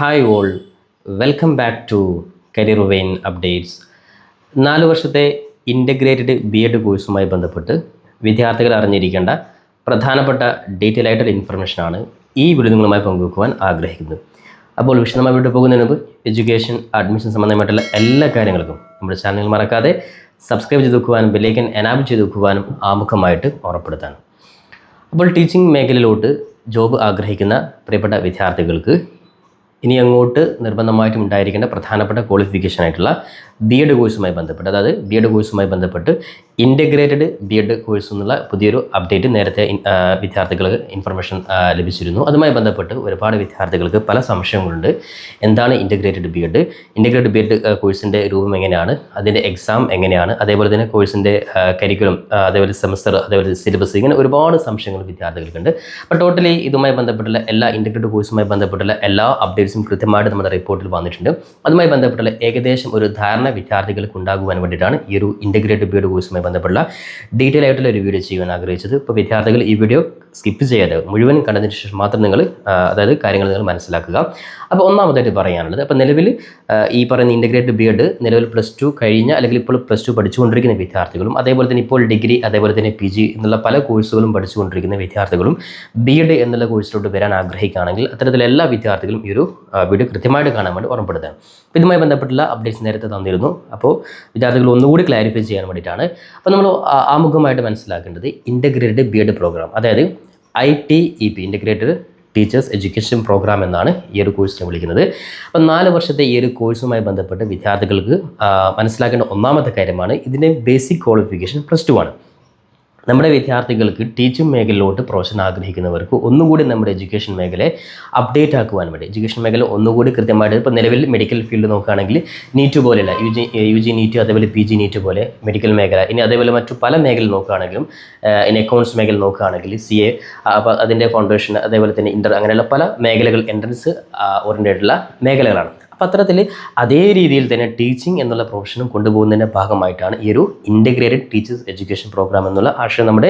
Hi all, welcome back to career vein updates. 4 വർഷത്തെ integrated BEd കോഴ്സുമായി ബന്ധപ്പെട്ട് വിദ്യാർത്ഥികൾ അറിഞ്ഞിരിക്കേണ്ട പ്രധാനപ്പെട്ട ഡീറ്റെയിൽ ആയിട്ടൊരു ഇൻഫർമേഷനാണ് ഈ വീഡിയോ നിങ്ങളുമായി പങ്കുവെക്കുവാൻ ആഗ്രഹിക്കുന്നത്. അപ്പോൾ വിശദമായി വീട്ടിൽ പോകുന്നതിന് മുമ്പ് എഡ്യൂക്കേഷൻ, അഡ്മിഷൻ സംബന്ധമായിട്ടുള്ള എല്ലാ കാര്യങ്ങൾക്കും നമ്മുടെ ചാനൽ മറക്കാതെ സബ്സ്ക്രൈബ് ചെയ്ത് വെക്കുവാനും ബെല്ലൈക്കൻ എനാബിൾ ചെയ്ത് വെക്കുവാനും ആമുഖമായിട്ട് ഓർമ്മപ്പെടുത്താനും. അപ്പോൾ ടീച്ചിങ് മേഖലയിലോട്ട് ജോബ് ആഗ്രഹിക്കുന്ന പ്രിയപ്പെട്ട വിദ്യാർത്ഥികൾക്ക് ഇനി അങ്ങോട്ട് നിർബന്ധമായിട്ടും ഉണ്ടായിരിക്കേണ്ട പ്രധാനപ്പെട്ട ക്വാളിഫിക്കേഷൻ ആയിട്ടുള്ള BEd കോഴ്സുമായി ബന്ധപ്പെട്ട്, അതായത് BEd കോഴ്സുമായി ബന്ധപ്പെട്ട് ഇൻ്റഗ്രേറ്റഡ് BEd കോഴ്സ് എന്നുള്ള പുതിയൊരു അപ്ഡേറ്റ് നേരത്തെ വിദ്യാർത്ഥികൾക്ക് ഇൻഫർമേഷൻ ലഭിച്ചിരുന്നു. അതുമായി ബന്ധപ്പെട്ട് ഒരുപാട് വിദ്യാർത്ഥികൾക്ക് പല സംശയങ്ങളുണ്ട്. എന്താണ് ഇൻ്റഗ്രേറ്റഡ് BEd കോഴ്സിൻ്റെ രൂപം എങ്ങനെയാണ്, അതിൻ്റെ എക്സാം എങ്ങനെയാണ്, അതേപോലെ തന്നെ കോഴ്സിൻ്റെ കരിക്കുലം, അതേപോലെ സെമസ്റ്റർ, അതേപോലെ സിലബസ്, ഇങ്ങനെ ഒരുപാട് സംശയങ്ങൾ വിദ്യാർത്ഥികൾക്കുണ്ട്. അപ്പോൾ ടോട്ടലി ഇതുമായി ബന്ധപ്പെട്ടുള്ള എല്ലാ ഇൻ്റഗ്രേറ്റഡ് കോഴ്സുമായി ബന്ധപ്പെട്ടുള്ള എല്ലാ അപ്ഡേറ്റ്സും കൃത്യമായിട്ട് നമ്മുടെ റിപ്പോർട്ടിൽ വന്നിട്ടുണ്ട്. അതുമായി ബന്ധപ്പെട്ടുള്ള ഏകദേശം ഒരു ധാരണ വിദ്യാർത്ഥികൾക്ക് ഉണ്ടാകുവാൻ വേണ്ടിയിട്ടാണ് ഈ ഒരു ഇൻ്റഗ്രേറ്റഡ് BEd കോഴ്സുമായി ബന്ധപ്പെട്ടുള്ള ഡീറ്റെയിൽ ആയിട്ടുള്ള ഒരു വീഡിയോ ചെയ്യാൻ ആഗ്രഹിച്ചത്. ഇപ്പോൾ വിദ്യാർത്ഥികൾ ഈ വീഡിയോ സ്കിപ്പ് ചെയ്യാതെ മുഴുവൻ കണ്ടതിന് ശേഷം മാത്രം നിങ്ങൾ കാര്യങ്ങൾ നിങ്ങൾ മനസ്സിലാക്കുക. അപ്പോൾ ഒന്നാമതായിട്ട് പറയാനുള്ളത്, അപ്പോൾ നിലവിൽ ഈ പറയുന്ന ഇൻ്റഗ്രേറ്റഡ് BEd നിലവിൽ +2 കഴിഞ്ഞ അല്ലെങ്കിൽ ഇപ്പോൾ +2 പഠിച്ചുകൊണ്ടിരിക്കുന്ന വിദ്യാർത്ഥികളും, അതേപോലെ തന്നെ ഇപ്പോൾ ഡിഗ്രി, അതേപോലെ തന്നെ PG എന്നുള്ള പല കോഴ്സുകളും പഠിച്ചുകൊണ്ടിരിക്കുന്ന വിദ്യാർത്ഥികളും BEd എന്നുള്ള കോഴ്സിലോട്ട് വരാൻ ആഗ്രഹിക്കുകയാണെങ്കിൽ അത്തരത്തിലുള്ള എല്ലാ വിദ്യാർത്ഥികളും ഈ ഒരു വീഡിയോ കൃത്യമായിട്ട് കാണാൻ വേണ്ടി ഓർമ്മപ്പെടുത്താം. അപ്പോൾ ഇതുമായി ബന്ധപ്പെട്ടുള്ള അപ്ഡേറ്റ്സ് നേരത്തെ തന്നിരുന്നു. അപ്പോൾ വിദ്യാർത്ഥികൾ ഒന്നുകൂടി ക്ലാരിഫൈ ചെയ്യാൻ വേണ്ടിയിട്ടാണ്. അപ്പോൾ നമ്മൾ ആമുഖമായിട്ട് മനസ്സിലാക്കേണ്ടത് ഇൻ്റഗ്രേറ്റഡ് BEd പ്രോഗ്രാം, അതായത് ITEP integrated teachers education programme എന്നാണ് ഈ ഒരു കോഴ്സിനെ വിളിക്കുന്നത്. അപ്പോൾ 4 വർഷത്തെ ഈ ഒരു കോഴ്സുമായി ബന്ധപ്പെട്ട് വിദ്യാർത്ഥികൾക്ക് മനസ്സിലാക്കേണ്ട ഒന്നാമത്തെ കാര്യമാണ് ഇതിൻ്റെ ബേസിക് ക്വാളിഫിക്കേഷൻ +2 ആണ്. നമ്മുടെ വിദ്യാർത്ഥികൾക്ക് ടീച്ചിങ് മേഖലയിലോട്ട് പ്രൊഫഷൻ ആഗ്രഹിക്കുന്നവർക്ക് ഒന്നുകൂടി നമ്മുടെ എഡ്യൂക്കേഷൻ മേഖലയെ അപ്ഡേറ്റ് ആക്കുവാൻ വേണ്ടി, എഡ്യൂക്കേഷൻ മേഖല ഒന്നുകൂടി കൃത്യമായിട്ട്, ഇപ്പോൾ നിലവിൽ മെഡിക്കൽ ഫീൽഡ് നോക്കുകയാണെങ്കിൽ നീറ്റ് പോലെയല്ല, UG നീറ്റ്, അതേപോലെ PG നീറ്റ് പോലെ മെഡിക്കൽ മേഖല, ഇനി അതേപോലെ മറ്റു പല മേഖല നോക്കുകയാണെങ്കിലും, ഇനി അക്കൗണ്ട്സ് മേഖല നോക്കുകയാണെങ്കിൽ CA, അപ്പോൾ അതിൻ്റെ ഫൗണ്ടേഷൻ, അതേപോലെ തന്നെ അങ്ങനെയുള്ള പല മേഖലകൾ എൻട്രൻസ് ഓറിയൻറ്റഡുള്ള മേഖലകളാണ്. അപ്പോൾ അത്തരത്തിൽ അതേ രീതിയിൽ തന്നെ ടീച്ചിങ് എന്നുള്ള പ്രൊഫഷനും കൊണ്ടുപോകുന്നതിൻ്റെ ഭാഗമായിട്ടാണ് ഈ ഒരു ഇൻ്റഗ്രേറ്റഡ് ടീച്ചേഴ്സ് എഡ്യൂക്കേഷൻ പ്രോഗ്രാം എന്നുള്ള ആശയം നമ്മുടെ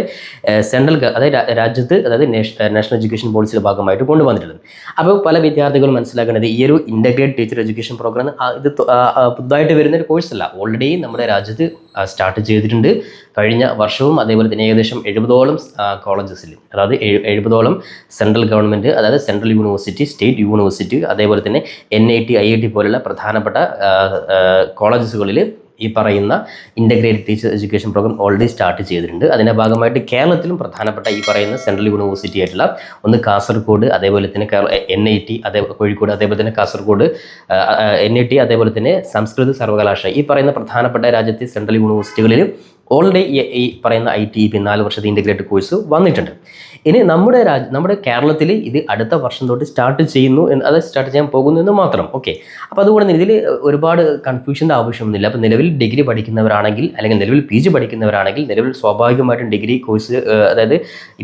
സെൻട്രൽ, അതായത് രാജ്യത്ത്, അതായത് നാഷണൽ എഡ്യൂക്കേഷൻ പോളിസിയുടെ ഭാഗമായിട്ട് കൊണ്ടുവന്നിട്ടുള്ളത്. അപ്പോൾ പല വിദ്യാർത്ഥികളും മനസ്സിലാക്കേണ്ടത് ഈ ഒരു ഇൻ്റഗ്രേറ്റഡ് ടീച്ചർ എഡ്യൂക്കേഷൻ പ്രോഗ്രാം ഇത് പുതുതായിട്ട് വരുന്നൊരു കോഴ്സല്ല, ഓൾറെഡി നമ്മുടെ രാജ്യത്ത് സ്റ്റാർട്ട് ചെയ്തിട്ടുണ്ട്. കഴിഞ്ഞ വർഷവും അതേപോലെ തന്നെ ഏകദേശം 70ഓളം കോളേജസിൽ, അതായത് 70ഓളം സെൻട്രൽ ഗവൺമെൻറ്, അതായത് സെൻട്രൽ യൂണിവേഴ്സിറ്റി, സ്റ്റേറ്റ് യൂണിവേഴ്സിറ്റി, അതേപോലെ തന്നെ NIT IIT പോലുള്ള പ്രധാനപ്പെട്ട കോളേജസുകളിൽ ഈ പറയുന്ന integrated teacher education programme already start ചെയ്തിട്ടുണ്ട്. അതിൻ്റെ ഭാഗമായിട്ട് കേരളത്തിലും പ്രധാനപ്പെട്ട ഈ പറയുന്ന സെൻട്രൽ യൂണിവേഴ്സിറ്റി ആയിട്ടുള്ള ഒന്ന് കാസർഗോഡ്, അതേപോലെ തന്നെ NIT, കോഴിക്കോട്, അതേപോലെ തന്നെ കാസർഗോഡ് NIT, അതേപോലെ തന്നെ സംസ്കൃത സർവകലാശാല, ഈ പറയുന്ന പ്രധാനപ്പെട്ട രാജ്യത്തെ സെൻട്രൽ യൂണിവേഴ്സിറ്റികളിൽ ഓൾറെഡി ഈ പറയുന്ന ITEP 4 വർഷത്തെ ഇൻ്റഗ്രേറ്റഡ് കോഴ്സ് വന്നിട്ടുണ്ട്. ഇനി നമ്മുടെ കേരളത്തിൽ ഇത് അടുത്ത വർഷം തൊട്ട് സ്റ്റാർട്ട് ചെയ്യുന്നു, അത് സ്റ്റാർട്ട് ചെയ്യാൻ പോകുന്നു എന്ന് മാത്രം. ഓക്കെ, അപ്പോൾ അതുകൊണ്ട് ഇതിൽ ഒരുപാട് കൺഫ്യൂഷൻ്റെ ആവശ്യമൊന്നുമില്ല. അപ്പോൾ നിലവിൽ ഡിഗ്രി പഠിക്കുന്നവരാണെങ്കിൽ, അല്ലെങ്കിൽ നിലവിൽ PG പഠിക്കുന്നവരാണെങ്കിൽ, നിലവിൽ സ്വാഭാവികമായിട്ടും ഡിഗ്രി കോഴ്സ്, അതായത്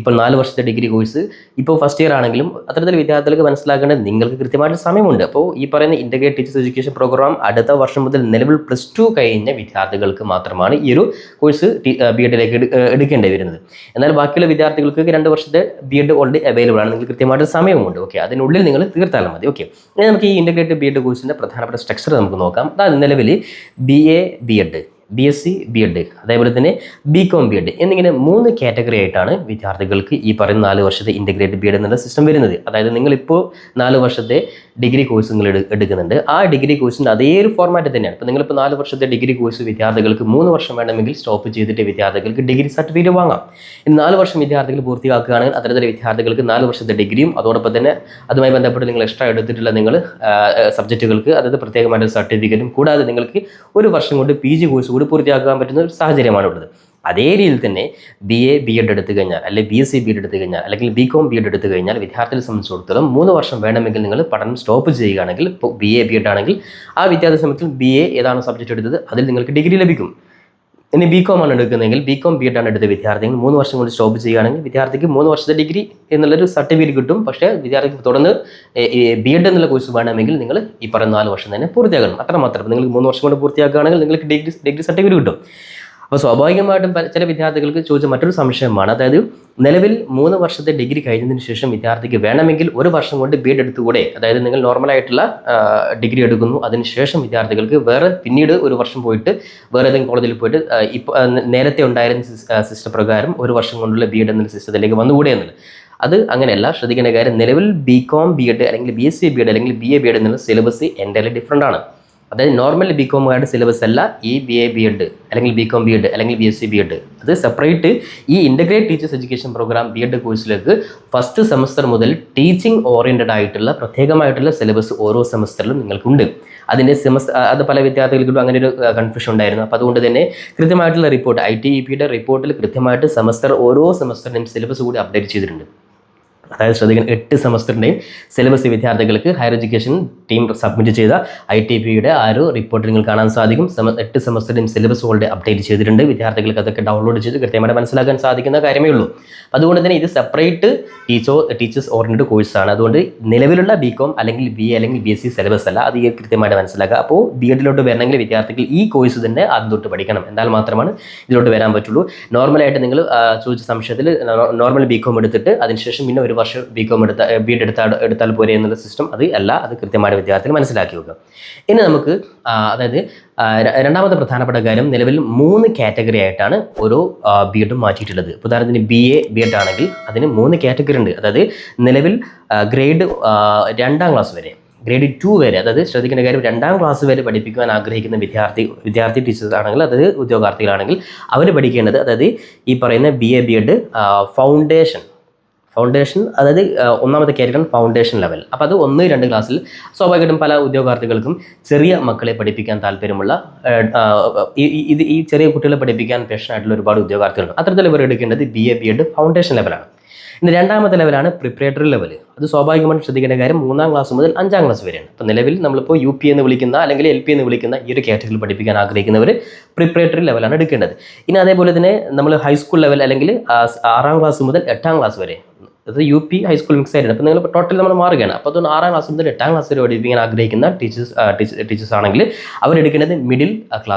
ഇപ്പോൾ 4 വർഷത്തെ ഡിഗ്രി കോഴ്സ് ഇപ്പോൾ ഫസ്റ്റ് ഇയർ ആണെങ്കിലും അത്തരത്തിൽ വിദ്യാർത്ഥികൾക്ക് മനസ്സിലാക്കേണ്ടത് നിങ്ങൾക്ക് കൃത്യമായിട്ട് സമയമുണ്ട്. അപ്പോൾ ഈ പറയുന്ന ഇൻ്റഗ്രേറ്റഡ് ടീച്ചേഴ്സ് എഡ്യൂക്കേഷൻ പ്രോഗ്രാം അടുത്ത വർഷം മുതൽ നിലവിൽ +2 കഴിഞ്ഞ വിദ്യാർത്ഥികൾക്ക് മാത്രമാണ് ഈ ഒരു കോഴ്സ് BEdലേക്ക് എടുക്കേണ്ടി വരുന്നത്. എന്നാൽ ബാക്കിയുള്ള വിദ്യാർത്ഥികൾക്ക് 2 വർഷത്തെ BEd ഓൾറെഡി അവൈലബിൾ ആണ്, നിങ്ങൾക്ക് കൃത്യമായിട്ട് സമയമുണ്ട്. ഓക്കെ, അതിനുള്ളിൽ നിങ്ങൾ തീർത്താലും മതി. ഓക്കെ, ഇനി നമുക്ക് ഈ ഇൻ്റഗ്രേറ്റഡ് BEd കോഴ്സിൻ്റെ പ്രധാനപ്പെട്ട സ്ട്രക്ചർ നമുക്ക് നോക്കാം. അതായത് നിലവിൽ BA BEd, BSc BEd, അതേപോലെ തന്നെ BCom BEd എന്നിങ്ങനെ 3 കാറ്റഗറി ആയിട്ടാണ് വിദ്യാർത്ഥികൾക്ക് ഈ പറയുന്ന 4 വർഷത്തെ ഇൻ്റഗ്രേറ്റഡ് BEd എന്നുള്ള സിസ്റ്റം വരുന്നത്. അതായത് നിങ്ങളിപ്പോൾ 4 വർഷത്തെ ഡിഗ്രി കോഴ്സ് നിങ്ങൾ എടുക്കുന്നുണ്ട്, ആ ഡിഗ്രി കോഴ്സിൻ്റെ അതേ ഒരു ഫോർമാറ്റ് തന്നെയാണ്. ഇപ്പോൾ നിങ്ങളിപ്പോൾ 4 വർഷത്തെ ഡിഗ്രി കോഴ്സ് വിദ്യാർത്ഥികൾക്ക് 3 വർഷം വേണമെങ്കിൽ സ്റ്റോപ്പ് ചെയ്തിട്ട് വിദ്യാർത്ഥികൾക്ക് ഡിഗ്രി സർട്ടിഫിക്കറ്റ് വാങ്ങാം. ഇനി 4 വർഷം വിദ്യാർത്ഥികൾ പൂർത്തിയാക്കുകയാണെങ്കിൽ അത്തരത്തിലുള്ള വിദ്യാർത്ഥികൾക്ക് 4 വർഷത്തെ ഡിഗ്രിയും അതോടൊപ്പം തന്നെ അതുമായി ബന്ധപ്പെട്ട് നിങ്ങൾ എക്സ്ട്രാ എടുത്തിട്ടുള്ള നിങ്ങൾ സബ്ജക്റ്റുകൾക്ക്, അതായത് പ്രത്യേകമായിട്ട് സർട്ടിഫിക്കറ്റും കൂടാതെ നിങ്ങൾക്ക് 1 വർഷം കൊണ്ട് PG കോഴ്സ് കൂടി പൂർത്തിയാക്കാൻ പറ്റുന്ന ഒരു സാഹചര്യമാണ് ഉള്ളത്. അതേ രീതിയിൽ തന്നെ BA BEd എടുത്തു കഴിഞ്ഞാൽ, അല്ലെങ്കിൽ BSc BEd എടുത്തു കഴിഞ്ഞാൽ, അല്ലെങ്കിൽ BCom BEd എടുത്തു കഴിഞ്ഞാൽ വിദ്യാർത്ഥികളെ സംബന്ധിച്ചിടത്തോളം 3 വർഷം വേണമെങ്കിൽ നിങ്ങൾ പഠനം സ്റ്റോപ്പ് ചെയ്യുകയാണെങ്കിൽ, ഇപ്പോൾ BA BEd ആണെങ്കിൽ ആ വിദ്യാർത്ഥി സമയത്തിൽ BA ഏതാണ് സബ്ജക്റ്റ് എടുത്തത് അതിൽ നിങ്ങൾക്ക് ഡിഗ്രി ലഭിക്കും. ഇനി BCom ആണ് എടുക്കുന്നതെങ്കിൽ BCom BEd ആണ് എടുത്ത വിദ്യാർത്ഥികൾ 3 വർഷം കൊണ്ട് സ്റ്റോപ്പ് ചെയ്യുകയാണെങ്കിൽ വിദ്യാർത്ഥിക്ക് 3 വർഷത്തെ ഡിഗ്രി എന്നുള്ളൊരു സർട്ടിഫിക്കറ്റ് കിട്ടും. പക്ഷേ വിദ്യാർത്ഥിക്ക് തുടർന്ന് BEd എന്നുള്ള കോഴ്സ് വേണമെങ്കിൽ നിങ്ങൾ ഈ പറയുന്ന 4 വർഷം തന്നെ പൂർത്തിയാക്കണം. അത്രമാത്രം. നിങ്ങൾ 3 വർഷം കൊണ്ട് പൂർത്തിയാക്കുകയാണെങ്കിൽ നിങ്ങൾക്ക് ഡിഗ്രി സർട്ടിഫിക്കറ്റ് കിട്ടും. അപ്പോൾ സ്വാഭാവികമായിട്ടും ചില വിദ്യാർത്ഥികൾക്ക് ചോദിച്ച മറ്റൊരു സംശയമാണ്, അതായത് നിലവിൽ 3 വർഷത്തെ ഡിഗ്രി കഴിഞ്ഞതിന് ശേഷം വിദ്യാർത്ഥിക്ക് വേണമെങ്കിൽ 1 വർഷം കൊണ്ട് ബി.എഡ് എടുത്തുകൂടെ? അതായത് നിങ്ങൾ നോർമലായിട്ടുള്ള ഡിഗ്രി എടുക്കുന്നു, അതിനുശേഷം വിദ്യാർത്ഥികൾക്ക് വേറെ പിന്നീട് 1 വർഷം പോയിട്ട് വേറെ ഏതെങ്കിലും കോളേജിൽ പോയിട്ട് ഇപ്പോൾ നേരത്തെ ഉണ്ടായിരുന്ന സിസ്റ്റം പ്രകാരം 1 വർഷം കൊണ്ടുള്ള ബി.എഡ് എന്ന സിസ്റ്റത്തിലേക്ക് വന്നുകൂടെ എന്നുള്ളത്. അത് അങ്ങനെയല്ല. ശ്രദ്ധിക്കേണ്ട കാര്യം, നിലവിൽ ബി.കോം ബി.എഡ് അല്ലെങ്കിൽ ബി.എസ്.സി ബി.എഡ് അല്ലെങ്കിൽ ബി.എ ബി.എഡ് എന്നുള്ള സിലബസ് എൻ്റയർലി ഡിഫറൻ്റ് ആണ്. അതായത് നോർമൽ ബി.കോമുകാരുടെ സിലബസ് അല്ല ഈ ബി.എ ബി.എഡ് അല്ലെങ്കിൽ ബി.കോം ബി.എഡ് അല്ലെങ്കിൽ ബി.എസ്.സി ബി.എഡ്. അത് സെപ്പറേറ്റ് ഈ ഇൻ്റഗ്രേറ്റ് ടീച്ചേഴ്സ് എഡ്യൂക്കേഷൻ പ്രോഗ്രാം ബി.എഡ് കോഴ്സിലേക്ക് ഫസ്റ്റ് സെമസ്റ്റർ മുതൽ ടീച്ചിങ് ഓറിയൻറ്റഡ് ആയിട്ടുള്ള പ്രത്യേകമായിട്ടുള്ള സിലബസ് ഓരോ സെമസ്റ്ററിലും നിങ്ങൾക്കുണ്ട്. അതിൻ്റെ അത് പല വിദ്യാർത്ഥികൾക്കും അങ്ങനെ ഒരു കൺഫ്യൂഷൻ ഉണ്ടായിരുന്നു. അപ്പോൾ അതുകൊണ്ട് തന്നെ കൃത്യമായിട്ടുള്ള റിപ്പോർട്ട് ITEPയുടെ റിപ്പോർട്ടിൽ കൃത്യമായിട്ട് ഓരോ സെമസ്റ്ററിൻ്റെയും സിലബസ് കൂടി അപ്ഡേറ്റ് ചെയ്തിട്ടുണ്ട്. അതായത് ശ്രദ്ധിക്കണം, 8 സെമസ്റ്ററിൻ്റെയും സിലബസ് വിദ്യാർത്ഥികൾക്ക് ഹയർ എഡ്യൂക്കേഷൻ ടീം സബ്മിറ്റ് ചെയ്ത ITEPയുടെ ആ ഒരു റിപ്പോർട്ട് നിങ്ങൾ കാണാൻ സാധിക്കും. 8 സെമസ്റ്ററിൻ്റെയും സിലബസ് ഓൾറെഡി അപ്ഡേറ്റ് ചെയ്തിട്ടുണ്ട്. വിദ്യാർത്ഥികൾക്ക് അതൊക്കെ ഡൗൺലോഡ് ചെയ്ത് കൃത്യമായിട്ട് മനസ്സിലാക്കാൻ സാധിക്കുന്ന കാര്യമേ ഉള്ളൂ. അതുകൊണ്ട് തന്നെ ഇത് സെപ്പറേറ്റ് ടീച്ചേഴ്സ് ഓറിയൻറ്റഡ് കോഴ്സാണ്. അതുകൊണ്ട് നിലവിലുള്ള ബി.കോം അല്ലെങ്കിൽ BA അല്ലെങ്കിൽ BSc സിലബസ് അല്ല, അത് കൃത്യമായിട്ട് മനസ്സിലാക്കുക. അപ്പോൾ ബി.എഡിലോട്ട് വരണമെങ്കിൽ വിദ്യാർത്ഥികൾ ഈ കോഴ്സ് തന്നെ ആദ്യം തൊട്ട് പഠിക്കണം. എന്നാൽ മാത്രമാണ് ഇതിലോട്ട് വരാൻ പറ്റുള്ളൂ. നോർമലായിട്ട് നിങ്ങൾ ചോദിച്ച സംശയത്തിൽ നോർമൽ ബി.കോം എടുത്തിട്ട് അതിനുശേഷം പിന്നെ 1 വർഷം ബി.കോം ബി.എഡ് എടുത്താൽ പോരെ എന്നുള്ള സിസ്റ്റം അത് അല്ല. അത് കൃത്യമായിട്ട് വിദ്യാർത്ഥികൾ മനസ്സിലാക്കി വെക്കുക. ഇനി നമുക്ക് അതായത് രണ്ടാമത്തെ പ്രധാനപ്പെട്ട കാര്യം, നിലവിൽ 3 കാറ്റഗറി ആയിട്ടാണ് ഓരോ ബി.എഡും മാറ്റിയിട്ടുള്ളത്. ഉദാഹരണത്തിന് BA B.എഡ് ആണെങ്കിൽ അതിന് 3 കാറ്റഗറി ഉണ്ട്. അതായത് നിലവിൽ ഗ്രേഡ് 2ാം ക്ലാസ് വരെ, ഗ്രേഡ് 2 വരെ, അതായത് ശ്രദ്ധിക്കേണ്ട കാര്യം 2ാം ക്ലാസ് വരെ പഠിപ്പിക്കുവാൻ ആഗ്രഹിക്കുന്ന വിദ്യാർത്ഥി ടീച്ചേഴ്സ് ആണെങ്കിൽ, അതായത് ഉദ്യോഗാർത്ഥികളാണെങ്കിൽ അവർ പഠിക്കേണ്ടത്, അതായത് ഈ പറയുന്ന BA B.എഡ് ഫൗണ്ടേഷൻ, അതായത് 1ാമത്തെ കാറ്റഗറി ഫൗണ്ടേഷൻ ലെവൽ. അപ്പോൾ അത് 1, 2 ക്ലാസ്സിൽ സ്വാഭാവികമായിട്ടും പല ഉദ്യോഗാർത്ഥികൾക്കും ചെറിയ മക്കളെ പഠിപ്പിക്കാൻ താല്പര്യമുള്ള ഈ ചെറിയ കുട്ടികളെ പഠിപ്പിക്കാൻ പാഷനായിട്ടുള്ള ഒരുപാട് ഉദ്യോഗാർത്ഥികളുണ്ട്. അത്തരത്തിൽ ഇവർ എടുക്കേണ്ടത് BA B.എഡ് ഫൗണ്ടേഷൻ ലെവലാണ്. ഇനി 2ാമത്തെ ലെവലാണ് പ്രിപ്പറേറ്ററി ലെവൽ. അത് സ്വാഭാവികമായിട്ടും ശ്രദ്ധിക്കേണ്ട കാര്യം 3ാം ക്ലാസ് മുതൽ 5ാം ക്ലാസ് വരെയാണ്. അപ്പോൾ നിലവിൽ നമ്മളിപ്പോൾ UP എന്ന് വിളിക്കുന്ന അല്ലെങ്കിൽ LP എന്ന് വിളിക്കുന്ന ഈ ഒരു കാറ്റഗറിയിൽ പഠിപ്പിക്കാൻ ആഗ്രഹിക്കുന്നവർ പ്രിപ്പറേറ്ററി ലെവലാണ് എടുക്കേണ്ടത്. ഇനി അതേപോലെ തന്നെ നമ്മൾ ഹൈസ്കൂൾ ലെവൽ അല്ലെങ്കിൽ 6ാം ക്ലാസ് മുതൽ 8ാം ക്ലാസ് വരെ, അത് UP ഹൈസ്കൂൾ മിക്സ് ആയിട്ടുണ്ട്. അപ്പോൾ നിങ്ങൾ ടോട്ടൽ നമ്മൾ മാറുകയാണ്. അപ്പോൾ അതുകൊണ്ട് 6ാം ക്ലാസ് മുതൽ 8ാം ക്ലാസ് വരെ പഠിപ്പിക്കാൻ ആഗ്രഹിക്കുന്ന ടീച്ചേഴ്സ് ആണെങ്കിൽ അവരെടുക്കുന്നത്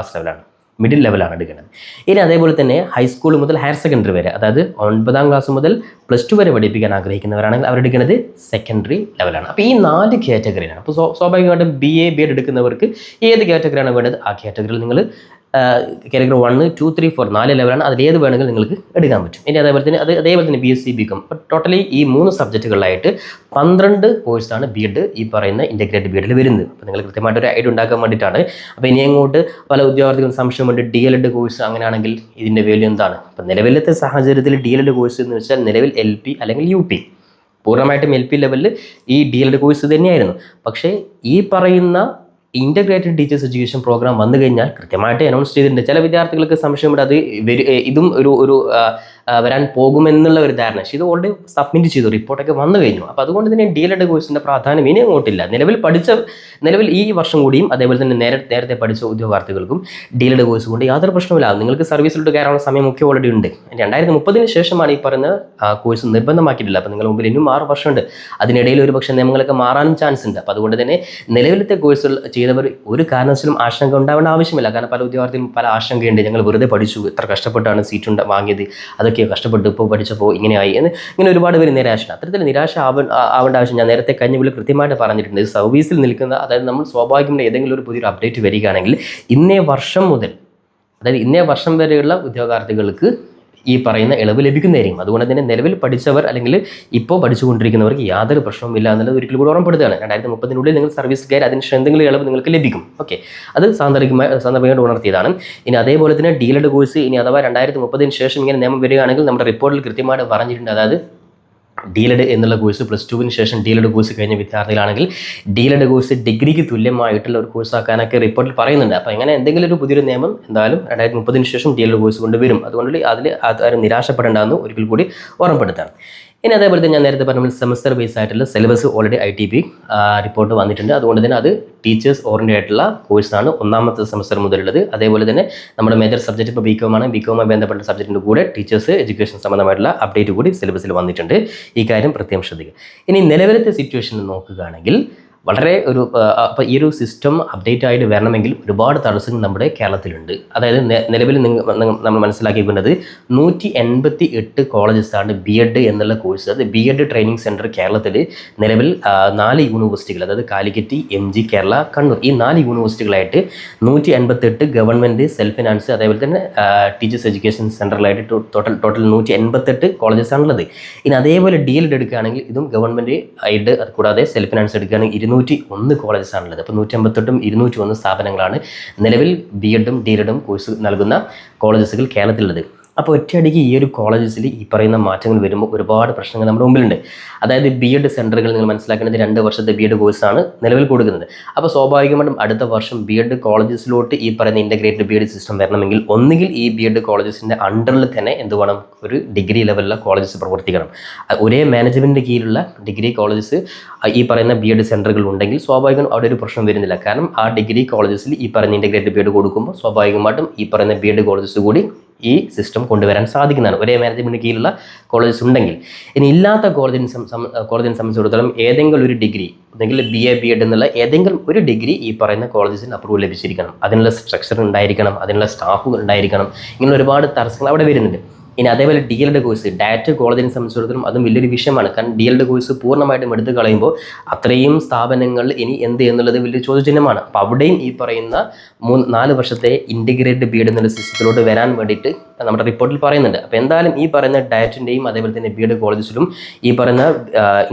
മിഡിൽ ലെവലാണ് എടുക്കുന്നത്. ഇനി അതേപോലെ തന്നെ ഹൈസ്കൂൾ മുതൽ ഹയർ സെക്കൻഡറി വരെ, അതായത് 9ാം ക്ലാസ് മുതൽ +2 വരെ പഠിപ്പിക്കാൻ ആഗ്രഹിക്കുന്നവരാണെങ്കിൽ അവരെടുക്കുന്നത് സെക്കൻഡറി ലെവലാണ്. അപ്പോൾ ഈ 4 കാറ്റഗറിയാണ്. അപ്പോൾ സ്വാഭാവികമായിട്ടും BA B.എഡ് എടുക്കുന്നവർക്ക് ഏത് കാറ്റഗറിയാണ് വേണ്ടത് ആ കാറ്റഗറിയിൽ നിങ്ങൾ കാറ്റഗറി 1, 2, 3, 4 4 ലെവലാണ്. അതിലേത് വേണമെങ്കിലും നിങ്ങൾക്ക് എടുക്കാൻ പറ്റും. ഇനി അതേപോലെ തന്നെ BSc B.Com. അപ്പോൾ ടോട്ടലി ഈ 3 സബ്ജക്റ്റുകളിലായിട്ട് 12 കോഴ്സാണ് B.എഡ് ഈ പറയുന്ന ഇൻ്റഗ്രേറ്റഡ് B.എഡിൽ വരുന്നത്. അപ്പോൾ നിങ്ങൾ കൃത്യമായിട്ടൊരു ഐഡിയ ഉണ്ടാക്കാൻ വേണ്ടിയിട്ടാണ്. അപ്പോൾ ഇനി അങ്ങോട്ട് പല ഉദ്യോഗാർത്ഥികളും സംശയമുണ്ട്, DLED കോഴ്സ് അങ്ങനെയാണെങ്കിൽ ഇതിൻ്റെ വാല്യൂ എന്താണ്? അപ്പോൾ നിലവിലത്തെ സാഹചര്യത്തിൽ DLED കോഴ്സ് എന്ന് വെച്ചാൽ നിലവിൽ LP അല്ലെങ്കിൽ UP, പൂർണ്ണമായിട്ടും LP ലെവലിൽ ഈ DLED കോഴ്സ് തന്നെയായിരുന്നു. പക്ഷേ ഈ പറയുന്ന ഇൻ്റഗ്രേറ്റഡ് ടീച്ചേഴ്സ് എഡ്യൂക്കേഷൻ പ്രോഗ്രാം വന്നു കഴിഞ്ഞാൽ കൃത്യമായിട്ട് അനൗൺസ് ചെയ്തിട്ടുണ്ട്. ചില വിദ്യാർത്ഥികൾക്ക് സംശയമുണ്ട്, അത് ഇതും ഒരു വരാൻ പോകുമെന്നുള്ള ഒരു ധാരണ. പക്ഷേ ഇത് ഓൾറെഡി സബ്മിറ്റ് ചെയ്തു, റിപ്പോർട്ടൊക്കെ വന്നു കഴിഞ്ഞു. അപ്പോൾ അതുകൊണ്ട് തന്നെ DLED കോഴ്സിൻ്റെ പ്രാധാന്യം ഇനി അങ്ങോട്ടില്ല. നിലവിൽ ഈ വർഷം കൂടിയും അതേപോലെ തന്നെ നേരത്തെ പഠിച്ച ഉദ്യോഗാർത്ഥികൾക്കും DLED കോഴ്സ് കൊണ്ട് യാതൊരു പ്രശ്നമില്ല. നിങ്ങൾക്ക് സർവീസിലോട്ട് കയറാനുള്ള സമയമൊക്കെ ഓൾറെഡി ഉണ്ട്. 2030 ശേഷമാണ് ഈ പറയുന്ന കോഴ്സ് നിർബന്ധമാക്കിയിട്ടില്ല. അപ്പോൾ നിങ്ങൾ മുമ്പിൽ ഇനിയും 6 വർഷമുണ്ട്. അതിനിടയിൽ ഒരു പക്ഷേ നിയമങ്ങളൊക്കെ മാറാനും ചാൻസ് ഉണ്ട്. അപ്പോൾ അതുകൊണ്ട് തന്നെ നിലവിലത്തെ കോഴ്സുകൾ ചെയ്തവർ ഒരു കാരണവശാലും ആശങ്ക ഉണ്ടാവേണ്ട ആവശ്യമില്ല. കാരണം പല ഉദ്യോഗാർത്ഥികളും പല ആശങ്കയുണ്ട്, ഞങ്ങൾ വെറുതെ പഠിച്ചു, എത്ര കഷ്ടപ്പെട്ടാണ് സീറ്റ് വാങ്ങിയത്, അതൊക്കെ കഷ്ടപ്പെട്ട് ഇപ്പോൾ പഠിച്ചപ്പോൾ ഇങ്ങനെയായി ഇങ്ങനെ ഒരുപാട് പേര് നിരാശയാണ്. അത്തരത്തിൽ നിരാശ ആവേണ്ട ആവശ്യം ഞാൻ നേരത്തെ കഴിഞ്ഞ കൃത്യമായിട്ട് പറഞ്ഞിട്ടുണ്ട്. സർവീസിൽ നിൽക്കുന്ന, അതായത് നമ്മൾ സ്വാഭാവികമായിട്ട് ഏതെങ്കിലും ഒരു പുതിയൊരു അപ്ഡേറ്റ് വരികയാണെങ്കിൽ ഇന്നേ വർഷം വരെയുള്ള ഉദ്യോഗാർത്ഥികൾക്ക് ഈ പറയുന്ന ഇളവ് ലഭിക്കുന്നതായിരിക്കും. അതുകൊണ്ട് തന്നെ നിലവിൽ പഠിച്ചവർ അല്ലെങ്കിൽ ഇപ്പോൾ പഠിച്ചുകൊണ്ടിരിക്കുന്നവർക്ക് യാതൊരു പ്രശ്നവുമില്ല എന്നുള്ളത് ഒരിക്കലും കൂടി ഓർമ്മപ്പെടുത്തുകയാണ്. 2030 നിങ്ങൾ സർവീസ് കയറി അതിന് എന്തെങ്കിലും ഇളവ് നിങ്ങൾക്ക് ലഭിക്കും. ഓക്കെ, അത് സാന്ദർഭികമായിട്ട് ഉണർത്തിയതാണ്. ഇനി അതേപോലെ തന്നെ DLED കോഴ്സ് ഇനി അഥവാ 2030 ശേഷം ഇങ്ങനെ നിയമം വരികയാണെങ്കിൽ നമ്മുടെ റിപ്പോർട്ടിൽ കൃത്യമായിട്ട് പറഞ്ഞിട്ടുണ്ട്. അതായത് DLED എന്നുള്ള കോഴ്സ് +2 ശേഷം DLED കോഴ്സ് കഴിഞ്ഞ വിദ്യാർത്ഥികളാണെങ്കിൽ DLED കോഴ്സ് ഡിഗ്രിക്ക് തുല്യമായിട്ടുള്ള ഒരു കോഴ്സാക്കാനൊക്കെ റിപ്പോർട്ടിൽ പറയുന്നുണ്ട്. അപ്പോൾ അങ്ങനെ എന്തെങ്കിലും ഒരു പുതിയൊരു നിയമം എന്തായാലും 2030 ശേഷം DLED കോഴ്സ് കൊണ്ടുവരും. അതുകൊണ്ട് അതിൽ നിരാശപ്പെടേണ്ടെന്ന് ഒരിക്കൽ കൂടി ഓർമ്മപ്പെടുത്താണ്. ഇനി അതേപോലെ തന്നെ ഞാൻ നേരത്തെ പറഞ്ഞ സെമസ്റ്റർ ബേസ് ആയിട്ടുള്ള സിലബസ് ഓൾറെഡി ITP റിപ്പോർട്ട് വന്നിട്ടുണ്ട്. അതുകൊണ്ട് തന്നെ അത് ടീച്ചേഴ്സ് ഓറിയൻറ്റഡ് ആയിട്ടുള്ള കോഴ്സാണ് 1ാമത്തെ സെമസ്റ്റർ മുതലുള്ളത്. അതേപോലെ തന്നെ നമ്മുടെ മേജർ സബ്ജക്റ്റ് ഇപ്പോൾ BCom ആണ്. BComമായി ബന്ധപ്പെട്ട സബ്ജക്റ്റിൻ്റെ കൂടെ ടീച്ചേഴ്സ് എഡ്യൂക്കേഷൻ സംബന്ധമായിട്ടുള്ള അപ്ഡേറ്റ് കൂടി സിലബസിൽ വന്നിട്ടുണ്ട്. ഈ കാര്യം പ്രത്യേകം ശ്രദ്ധിക്കുക. ഇനി നിലവിലത്തെ സിറ്റുവേഷൻ നോക്കുകയാണെങ്കിൽ വളരെ ഒരു അപ്പോൾ ഈ ഒരു സിസ്റ്റം അപ്ഡേറ്റ് ആയിട്ട് വരണമെങ്കിൽ ഒരുപാട് തടസ്സങ്ങൾ നമ്മുടെ കേരളത്തിലുണ്ട്. അതായത് നിലവിൽ നമ്മൾ മനസ്സിലാക്കിയിരിക്കുന്നത് 188 കോളേജസാണ് BEd എന്നുള്ള കോഴ്സ്, അത് BEd ട്രെയിനിങ് സെൻറ്റർ കേരളത്തിൽ നിലവിൽ 4 യൂണിവേഴ്സിറ്റികൾ, അതായത് കാലിക്കറ്റ്, MG, കേരള, കണ്ണൂർ, ഈ 4 യൂണിവേഴ്സിറ്റികളായിട്ട് 188 ഗവൺമെൻറ് സെൽഫ് ഫിനാൻസ് അതേപോലെ തന്നെ ടീച്ചേഴ്സ് എഡ്യൂക്കേഷൻ സെൻറ്ററിലായിട്ട് ടോട്ടൽ 188 കോളേജസാണുള്ളത്. ഇനി അതേപോലെ DEd എടുക്കുകയാണെങ്കിൽ ഇതും ഗവൺമെൻറ് ആയിട്ട്, അത് കൂടാതെ സെൽഫ് ഫിനാൻസ് എടുക്കുകയാണെങ്കിൽ 201 കോളേജസാണുള്ളത്. അപ്പോൾ 188ഉം 201 സ്ഥാപനങ്ങളാണ് നിലവിൽ BEdും DELEDും കോഴ്സ് നൽകുന്ന കോളേജസുകൾ കേരളത്തിലുള്ളത്. അപ്പോൾ ഒറ്റയടിക്ക് ഈ ഒരു കോളേജസിൽ ഈ പറയുന്ന മാറ്റങ്ങൾ വരുമ്പോൾ ഒരുപാട് പ്രശ്നങ്ങൾ നമ്മുടെ മുമ്പിലുണ്ട്. അതായത് BEd സെൻറ്ററുകൾ നിങ്ങൾ മനസ്സിലാക്കേണ്ടത് 2 വർഷത്തെ BEd കോഴ്സാണ് നിലവിൽ കൊടുക്കുന്നത്. അപ്പോൾ സ്വാഭാവികമായിട്ടും അടുത്ത വർഷം BEd കോളേജസിലോട്ട് ഈ പറയുന്ന ഇൻ്റഗ്രേറ്റഡ് BEd സിസ്റ്റം വരണമെങ്കിൽ ഒന്നുകിൽ ഈ BEd കോളേജസിൻ്റെ അണ്ടറിൽ തന്നെ എന്ത് വേണം, ഒരു ഡിഗ്രി ലെവലിലുള്ള കോളേജസ് പ്രവർത്തിക്കണം. ഒരേ മാനേജ്മെൻറ്റിൻ്റെ കീഴിലുള്ള ഡിഗ്രി കോളേജസ് ഈ പറയുന്ന BEd സെൻറ്ററുകൾ ഉണ്ടെങ്കിൽ സ്വാഭാവികം അവിടെ ഒരു പ്രശ്നം വരുന്നില്ല. കാരണം ആ ഡിഗ്രി കോളേജസിൽ ഈ പറയുന്ന ഇൻ്റഗ്രേറ്റഡ് BEd കൊടുക്കുമ്പോൾ സ്വാഭാവികമായിട്ടും ഈ പറയുന്ന BEd കോളേജസ് കൂടി ഈ സിസ്റ്റം കൊണ്ടുവരാൻ സാധിക്കുന്നതാണ്, ഒരേ മാനേജ്മെൻറ്റ് കീഴിലുള്ള കോളേജസ് ഉണ്ടെങ്കിൽ. ഇനി ഇല്ലാത്ത കോളേജിനെ സംബന്ധിച്ചിടത്തോളം ഏതെങ്കിലും ഒരു ഡിഗ്രി, ഒന്നെങ്കിൽ BA BEd എന്നുള്ള ഏതെങ്കിലും ഒരു ഡിഗ്രി ഈ പറയുന്ന കോളേജസിന് അപ്രൂവൽ ലഭിച്ചിരിക്കണം, അതിനുള്ള സ്ട്രക്ചർ ഉണ്ടായിരിക്കണം, അതിനുള്ള സ്റ്റാഫുകൾ ഉണ്ടായിരിക്കണം. ഇങ്ങനെ ഒരുപാട് തടസ്സങ്ങൾ അവിടെ വരുന്നുണ്ട്. ഇനി അതേപോലെ DELED കോഴ്സ്, ഡയറക്റ്റ് കോളേജിനെ സംബന്ധിച്ചിടത്തോളം അതും വലിയൊരു വിഷയമാണ്. കാരണം DELED കോഴ്സ് പൂർണ്ണമായിട്ടും എടുത്തു കളയുമ്പോൾ അത്രയും സ്ഥാപനങ്ങൾ ഇനി എന്ത് എന്നുള്ളത് വലിയൊരു ചോദ്യചിഹ്നമാണ്. അപ്പോൾ അവിടെയും ഈ പറയുന്ന 4 വർഷത്തെ ഇൻ്റഗ്രേറ്റഡ് BEd എന്നുള്ള സിസ്റ്റത്തിലോട്ട് വരാൻ വേണ്ടിയിട്ട് നമ്മുടെ റിപ്പോർട്ടിൽ പറയുന്നുണ്ട്. അപ്പോൾ എന്തായാലും ഈ പറയുന്ന ഡയറക്റ്റിൻ്റെയും അതേപോലെ തന്നെ BEd കോളേജസിലും ഈ പറയുന്ന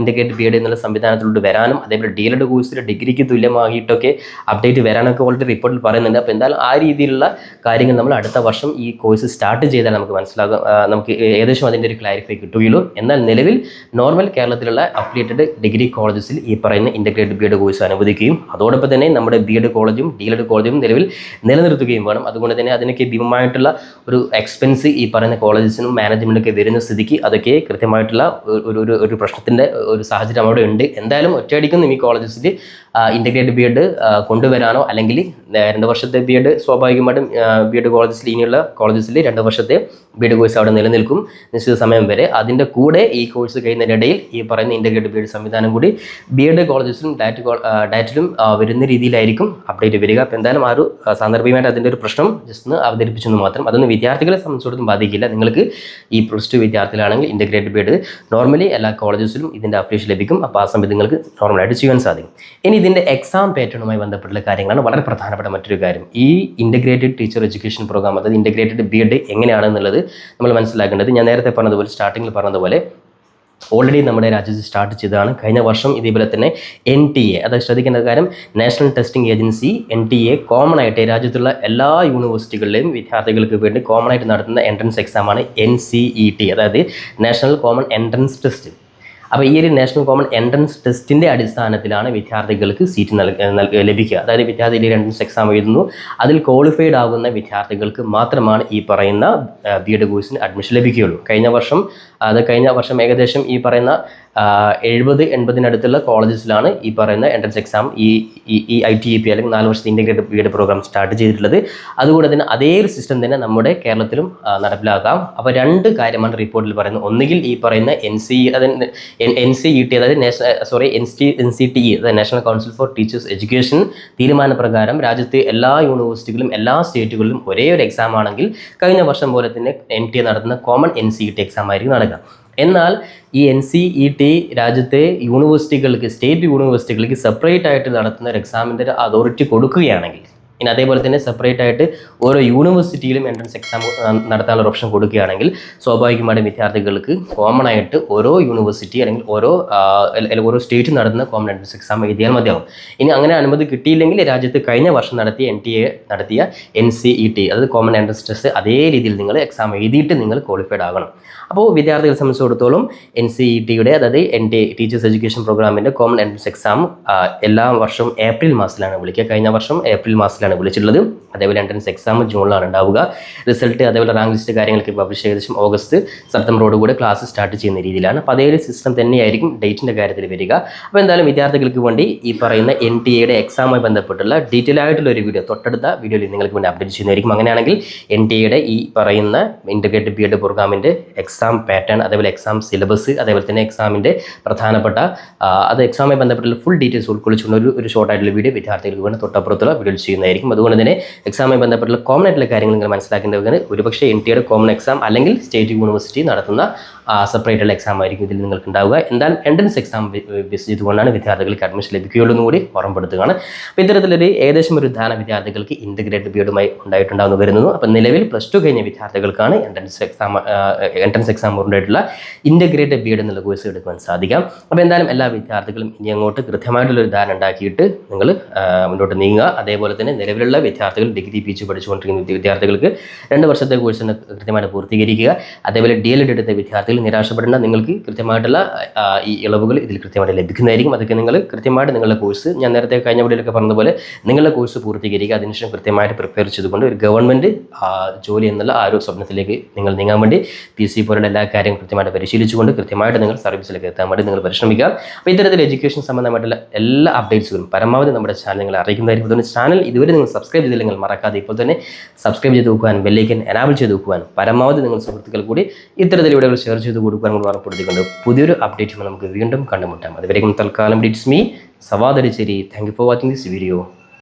ഇൻ്റഗ്രേറ്റഡ് BEd എന്നുള്ള സംവിധാനത്തിലോട്ട് വരാനും അതേപോലെ DELED കോഴ്സിൽ ഡിഗ്രിക്ക് തുല്യമായിട്ടൊക്കെ അപ്ഡേറ്റ് വരാനൊക്കെ ഓൾറെഡി റിപ്പോർട്ടിൽ പറയുന്നുണ്ട്. അപ്പോൾ എന്തായാലും ആ രീതിയിലുള്ള കാര്യങ്ങൾ നമ്മൾ അടുത്ത വർഷം ഈ കോഴ്സ് സ്റ്റാർട്ട് ചെയ്താൽ നമുക്ക് മനസ്സിലാകും, നമുക്ക് ഏകദേശം അതിൻ്റെ ഒരു ക്ലാരിഫൈ കിട്ടുകയുള്ളൂ. എന്നാൽ നിലവിൽ നോർമൽ കേരളത്തിലുള്ള അഫിലിയേറ്റഡ് ഡിഗ്രി കോളേജസിൽ ഈ പറയുന്ന ഇൻ്റഗ്രേറ്റഡ് BEd കോഴ്സ് അനുവദിക്കുകയും അതോടൊപ്പം തന്നെ നമ്മുടെ BEd കോളേജും DELED കോളേജും നിലവിൽ നിലനിർത്തുകയും വേണം. അതുകൊണ്ട് തന്നെ അതിനൊക്കെ ഭീമമായിട്ടുള്ള ഒരു എക്സ്പെൻസ് ഈ പറയുന്ന കോളേജസിനും മാനേജ്മെൻറ്റൊക്കെ വരുന്ന സ്ഥിതിക്ക് അതൊക്കെ കൃത്യമായിട്ടുള്ള ഒരു പ്രശ്നത്തിൻ്റെ ഒരു സാഹചര്യം അവിടെ ഉണ്ട്. എന്തായാലും ഒറ്റയടിക്കൊന്നും ഈ കോളേജസിൽ ഇൻ്റഗ്രേറ്റഡ് BEd കൊണ്ടുവരാനോ അല്ലെങ്കിൽ 2 വർഷത്തെ BEd സ്വാഭാവികമായിട്ടും BEd കോളേജസിൽ ഇനിയുള്ള കോളേജസിൽ 2 വർഷത്തെ BEd കോഴ്സ് അവിടെ നിലനിൽക്കും നിശ്ചിത സമയം വരെ. അതിൻ്റെ കൂടെ ഈ കോഴ്സ് കഴിയുന്നതിനിടയിൽ ഈ പറയുന്ന ഇൻ്റഗ്രേറ്റഡ് BEd സംവിധാനം കൂടി BEd കോളേജസിലും ഡയറ്റിലും വരുന്ന രീതിയിലായിരിക്കും അപ്ഡേറ്റ് വരിക. അപ്പോൾ എന്തായാലും ആ ഒരു സാന്ദർഭികമായിട്ട് അതിൻ്റെ ഒരു പ്രശ്നം ജസ്റ്റ് ഒന്ന് അവതരിപ്പിച്ചെന്ന് മാത്രം. അതൊന്നും വിദ്യാർത്ഥികളെ സംബന്ധിച്ചിടത്തോളം ബാധിക്കില്ല. നിങ്ങൾക്ക് ഈ +2 വിദ്യാർത്ഥികളാണെങ്കിൽ ഇൻ്റഗ്രേറ്റഡ് BEd നോർമലി എല്ലാ കോളേജസിലും ഇതിൻ്റെ അപ്ഡേഷൻ ലഭിക്കും. അപ്പോൾ ആ സമയത്ത് നിങ്ങൾക്ക് നോർമലായിട്ട് ചെയ്യാൻ സാധിക്കും. ഇനി ഇതിൻ്റെ എക്സാം പാറ്റേണുമായി ബന്ധപ്പെട്ടുള്ള കാര്യങ്ങളാണ് വളരെ പ്രധാനപ്പെട്ട മറ്റൊരു കാര്യം. ഈ ഇൻ്റഗ്രേറ്റഡ് ടീച്ചർ എഡ്യൂക്കേഷൻ പ്രോഗ്രാം, അതായത് ഇൻ്റഗ്രേറ്റഡ് BEd എങ്ങനെയാണെന്നുള്ളത് നമ്മൾ മനസ്സിലാക്കേണ്ടത്, ഞാൻ നേരത്തെ പറഞ്ഞതുപോലെ സ്റ്റാർട്ടിങ്ങിൽ പറഞ്ഞതുപോലെ ഓൾറെഡി നമ്മുടെ രാജ്യത്ത് സ്റ്റാർട്ട് ചെയ്തതാണ്. കഴിഞ്ഞ വർഷം ഇതേപോലെ തന്നെ NTA, അതായത് ശ്രദ്ധിക്കേണ്ട കാര്യം, national testing agency NTA common ആയിട്ട് രാജ്യത്തുള്ള എല്ലാ യൂണിവേഴ്സിറ്റികളിലെയും വിദ്യാർത്ഥികൾക്ക് വേണ്ടി കോമൺ ആയിട്ട് നടത്തുന്ന എൻട്രൻസ് എക്സാമാണ് NCET, അതായത് നാഷണൽ കോമൺ എൻട്രൻസ് ടെസ്റ്റ്. അപ്പോൾ ഈ ഒരു നാഷണൽ കോമൺ എൻട്രൻസ് ടെസ്റ്റിൻ്റെ അടിസ്ഥാനത്തിലാണ് വിദ്യാർത്ഥികൾക്ക് സീറ്റ് ലഭിക്കുക. അതായത് വിദ്യാർത്ഥി എൻട്രൻസ് എക്സാം എഴുതുന്നു, അതിൽ ക്വാളിഫൈഡ് ആകുന്ന വിദ്യാർത്ഥികൾക്ക് മാത്രമാണ് ഈ പറയുന്ന BEd കോഴ്സിന് അഡ്മിഷൻ ലഭിക്കുകയുള്ളൂ. കഴിഞ്ഞ വർഷം ഏകദേശം ഈ പറയുന്ന 70-80 കോളേജസിലാണ് ഈ പറയുന്ന എൻട്രൻസ് എക്സാം ഈ ITEP അല്ലെങ്കിൽ 4 വർഷത്തെ ഇൻ്റഗ്രേറ്റഡ് BEd പ്രോഗ്രാം സ്റ്റാർട്ട് ചെയ്തിട്ടുള്ളത്. അതുകൊണ്ട് തന്നെ അതേ ഒരു സിസ്റ്റം തന്നെ നമ്മുടെ കേരളത്തിലും നടപ്പിലാക്കാം. അപ്പോൾ 2 കാര്യമാണ് റിപ്പോർട്ടിൽ പറയുന്നത്. ഒന്നുകിൽ ഈ പറയുന്ന NCET അതായത് NCTE അതായത് national council for teachers education തീരുമാനപ്രകാരം രാജ്യത്തെ എല്ലാ യൂണിവേഴ്സിറ്റികളിലും എല്ലാ സ്റ്റേറ്റുകളിലും ഒരേ ഒരു എക്സാം ആണെങ്കിൽ കഴിഞ്ഞ വർഷം പോലെ തന്നെ NTA നടത്തുന്ന കോമൺ NCET എക്സാം ആയിരിക്കും നടക്കുക. എന്നാൽ ഈ NCET രാജ്യത്തെ യൂണിവേഴ്സിറ്റികൾക്ക്, സ്റ്റേറ്റ് യൂണിവേഴ്സിറ്റികൾക്ക് സെപ്പറേറ്റ് ആയിട്ട് നടത്തുന്ന ഒരു എക്സാമിൻ്റെ അതോറിറ്റി കൊടുക്കുകയാണെങ്കിൽ, ഇനി അതേപോലെ തന്നെ സെപ്പറേറ്റ് ആയിട്ട് ഓരോ യൂണിവേഴ്സിറ്റിയിലും എൻട്രൻസ് എക്സാം നടത്താനുള്ള ഓപ്ഷൻ കൊടുക്കുകയാണെങ്കിൽ സ്വാഭാവികമായിട്ടും വിദ്യാർത്ഥികൾക്ക് കോമൺ ആയിട്ട് ഓരോ യൂണിവേഴ്സിറ്റി അല്ലെങ്കിൽ ഓരോ സ്റ്റേറ്റ് നടത്തുന്ന കോമൺ എൻട്രൻസ് എക്സാം എഴുതിയാൽ മതിയാവും. ഇനി അങ്ങനെ അനുമതി കിട്ടിയില്ലെങ്കിൽ രാജ്യത്ത് കഴിഞ്ഞ വർഷം NTA നടത്തിയ NCET അതായത് കോമൺ എൻട്രൻസ് ടെസ്റ്റ് അതേ രീതിയിൽ നിങ്ങൾ എക്സാം എഴുതിയിട്ട് നിങ്ങൾ ക്വാളിഫൈഡ് ആകണം. അപ്പോൾ വിദ്യാർത്ഥികളെ സംബന്ധിച്ചിടത്തോളം NCETയുടെ അതായത് NTA ടീച്ചേഴ്സ് എഡ്യൂക്കേഷൻ പ്രോഗ്രാമിൻ്റെ കോമൺ എൻട്രൻസ് എക്സാം എല്ലാ വർഷവും ഏപ്രിൽ മാസത്തിലാണ് വിളിക്കുക. കഴിഞ്ഞ വർഷം ഏപ്രിൽ മാസത്തിലാണ് വേക്കൻസിയാണ് വിളിച്ചിട്ടുള്ളത്. അതേപോലെ എൻട്രൻസ് എക്സാം ജൂണിലാണ് ഉണ്ടാവുക. റിസൾട്ട് അതേപോലെ റാങ്ക് ലിസ്റ്റ് കാര്യങ്ങളൊക്കെ പബ്ലിഷ് ഏകദേശം ഓഗസ്റ്റ് സെപ്റ്റംബറോടുകൂടി ക്ലാസ് സ്റ്റാർട്ട് ചെയ്യുന്ന രീതിയിലാണ്. അപ്പോൾ അതേ ഒരു സിസ്റ്റം തന്നെയായിരിക്കും ഡേറ്റിൻ്റെ കാര്യത്തിൽ വരിക. അപ്പോൾ എന്തായാലും വിദ്യാർത്ഥികൾക്ക് വേണ്ടി ഈ പറയുന്ന NTA എക്സാമുമായി ബന്ധപ്പെട്ടുള്ള ഡീറ്റെയിൽ ആയിട്ടുള്ള ഒരു വീഡിയോ തൊട്ടടുത്ത വീഡിയോയിൽ നിങ്ങൾക്ക് വേണ്ടി അപ്ഡേറ്റ് ചെയ്യുന്നതായിരിക്കും. അങ്ങനെയാണെങ്കിൽ NTA ഈ പറയുന്ന ഇൻ്റഗ്രേറ്റഡ് B.Ed പ്രോഗ്രാമിൻ്റെ എക്സാം പാറ്റേൺ, അതേപോലെ എക്സാം സിലബസ്, അതേപോലെ തന്നെ എക്സാമിൻ്റെ പ്രധാനപ്പെട്ട അത് എക്സാമുമായി ബന്ധപ്പെട്ടുള്ള ഫുൾ ഡീറ്റെയിൽസ് ഉൾക്കൊള്ളിച്ചുകൊണ്ട് ഒരു ഷോർട്ടായിട്ടുള്ള വീഡിയോ വിദ്യാർത്ഥികൾക്ക് വേണ്ടി തൊട്ടപ്പുറത്തുള്ള വീഡിയോയിൽ ചെയ്യുന്നതായിരിക്കും. അതുകൊണ്ട് തന്നെ എക്സാമുമായി ബന്ധപ്പെട്ടുള്ള കോമൺ ആയിട്ടുള്ള കാര്യങ്ങൾ നിങ്ങൾ മനസ്സിലാക്കേണ്ടത് ഒരുപക്ഷെ NTA കോമൺ എക്സാം അല്ലെങ്കിൽ സ്റ്റേറ്റ് യൂണിവേഴ്സിറ്റി നടത്തുന്ന സെപ്പറേറ്റ് ഉള്ള എക്സാം ആയിരിക്കും ഇതിൽ നിങ്ങൾക്ക് ഉണ്ടാവുക. എന്തായാലും എൻട്രൻസ് എക്സാം ബേസ് ചെയ്തുകൊണ്ടാണ് വിദ്യാർത്ഥികൾക്ക് അഡ്മിഷൻ ലഭിക്കുകയുള്ളൂ എന്ന് കൂടി ഓർമ്മപ്പെടുത്തുകയാണ്. അപ്പോൾ ഇത്തരത്തിലൊരു ഏകദേശം ഒരു ധാരണ വിദ്യാർത്ഥികൾക്ക് ഇൻ്റഗ്രേറ്റഡ് B.Edമായി ഉണ്ടായിട്ടുണ്ടാകുന്നു വരുന്നു. അപ്പോൾ നിലവിൽ +2 കഴിഞ്ഞ വിദ്യാർത്ഥികൾക്കാണ് എൻട്രൻസ് എക്സാം ഉണ്ടായിട്ടുള്ള ഇൻ്റഗ്രേറ്റഡ് B.Ed എന്നുള്ള കോഴ്സ് എടുക്കുവാൻ സാധിക്കാം. അപ്പോൾ എന്തായാലും എല്ലാ വിദ്യാർത്ഥികളും ഇനി അങ്ങോട്ട് കൃത്യമായിട്ടുള്ളൊരു ധാരണ ഉണ്ടാക്കിയിട്ട് നിങ്ങൾ മുന്നോട്ട് നീങ്ങുക. അതേപോലെ തന്നെ നിലവിലുള്ള വിദ്യാർത്ഥികൾ ഡിഗ്രി PG പഠിച്ചുകൊണ്ടിരിക്കുന്ന വിദ്യാർത്ഥികൾക്ക് 2 വർഷത്തെ കോഴ്സിന് കൃത്യമായിട്ട് പൂർത്തീകരിക്കുക. അതേപോലെ DLED എടുത്ത വിദ്യാർത്ഥികൾ നിരാശപ്പെടേണ്ട, നിങ്ങൾക്ക് കൃത്യമായിട്ടുള്ള ഈ ഇളവുകൾ ഇതിൽ കൃത്യമായിട്ട് ലഭിക്കുന്നതായിരിക്കും. അതൊക്കെ നിങ്ങൾ കൃത്യമായിട്ട് നിങ്ങളുടെ കോഴ്സ്, ഞാൻ നേരത്തെ കഴിഞ്ഞ വീഡിയോയിലൊക്കെ പറഞ്ഞതുപോലെ നിങ്ങളുടെ കോഴ്സ് പൂർത്തീകരിക്കുക. അതിനുശേഷം കൃത്യമായിട്ട് പ്രിപ്പയർ ചെയ്തുകൊണ്ട് ഒരു ഗവൺമെൻറ് ജോലി എന്നുള്ള ആ ഒരു സ്വപ്നത്തിലേക്ക് നിങ്ങൾ നീങ്ങാൻ വേണ്ടി PC പോലുള്ള എല്ലാ കാര്യങ്ങളും കൃത്യമായിട്ട് പരിശീലിച്ചുകൊണ്ട് കൃത്യമായിട്ട് നിങ്ങൾ സർവീസിലേക്ക് എത്താൻ വേണ്ടി നിങ്ങൾ പരിശ്രമിക്കുക. അപ്പോൾ ഇത്തരത്തിൽ എഡ്യൂക്കേഷൻ സംബന്ധമായിട്ടുള്ള എല്ലാ അപ്ഡേറ്റ്സുകളും പരമാവധി നമ്മുടെ ചാനൽ നിങ്ങൾ അറിയിക്കുന്നതായിരിക്കും. അതുകൊണ്ട് ചാനൽ ഇതുവരെ നിങ്ങൾ സബ്സ്ക്രൈബ് ചെയ്തില്ലെങ്കിൽ മറക്കാതെ ഇപ്പോൾ തന്നെ സബ്സ്ക്രൈബ് ചെയ്ത് നോക്കുവാൻ, ബെല്ലൈക്കൻ എനാബിൾ ചെയ്ത് നോക്കുവാൻ, പരമാവധി നിങ്ങൾ സുഹൃത്തുക്കൾ കൂടി ഇത്തരത്തിൽ വീഡിയോകൾ ഷെയർ ചെയ്ത് കൊടുക്കാൻ കൂടി ഓർമ്മപ്പെടുത്തിക്കൊണ്ട് പുതിയൊരു അപ്ഡേറ്റുമായി നമുക്ക് വീണ്ടും കണ്ടുമുട്ടാം. അതുവരെയും തൽക്കാലം it's me Savad Adicheri. Thank you for watching this video.